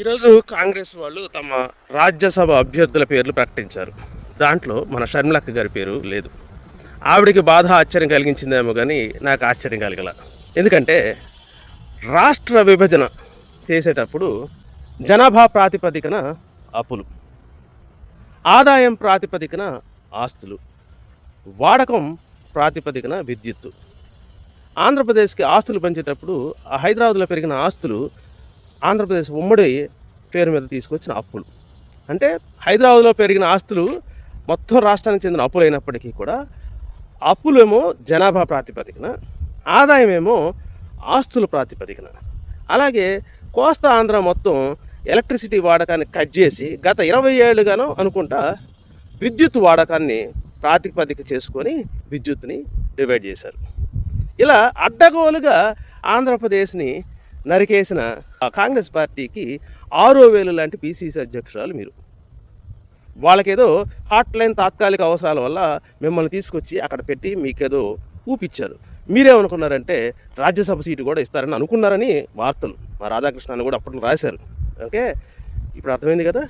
ఈరోజు కాంగ్రెస్ వాళ్ళు తమ రాజ్యసభ అభ్యర్థుల పేర్లు ప్రకటించారు. దాంట్లో మన షర్మిలక్క గారి పేరు లేదు. ఆవిడికి బాధ ఆశ్చర్యం కలిగించిందేమో కానీ నాకు ఆశ్చర్యం కలగల. ఎందుకంటే రాష్ట్ర విభజన చేసేటప్పుడు జనాభా ప్రాతిపదికన అప్పులు, ఆదాయం ప్రాతిపదికన ఆస్తులు, వాడకం ప్రాతిపదికన విద్యుత్తు. ఆంధ్రప్రదేశ్కి ఆస్తులు పెంచేటప్పుడు ఆ హైదరాబాద్లో పెరిగిన ఆస్తులు ఆంధ్రప్రదేశ్ ఉమ్మడి పేరు మీద తీసుకొచ్చిన అప్పులు. అంటే హైదరాబాద్లో పెరిగిన ఆస్తులు మొత్తం రాష్ట్రానికి చెందిన అప్పులు అయినప్పటికీ కూడా అప్పులేమో జనాభా ప్రాతిపదికన, ఆదాయమేమో ఆస్తుల ప్రాతిపదికన. అలాగే కోస్తా ఆంధ్ర మొత్తం ఎలక్ట్రిసిటీ వాడకాన్ని కట్ చేసి గత 20 ఏళ్ళుగానో అనుకుంటా విద్యుత్ వాడకాన్ని ప్రాతిపదిక చేసుకొని విద్యుత్ని డివైడ్ చేశారు. ఇలా అడ్డగోలుగా ఆంధ్రప్రదేశ్ని నరికేసిన కాంగ్రెస్ పార్టీకి 6,000 లాంటి పిసిసి అధ్యక్షురాలు మీరు. వాళ్ళకేదో హాట్ లైన్ తాత్కాలిక అవసరాల వల్ల మిమ్మల్ని తీసుకొచ్చి అక్కడ పెట్టి మీకేదో ఊపిచ్చారు. మీరేమనుకున్నారంటే రాజ్యసభ సీటు కూడా ఇస్తారని అనుకున్నారని వార్తలు మా రాధాకృష్ణ కూడా అప్పట్లో రాశారు. ఓకే, ఇప్పుడు అర్థమైంది కదా.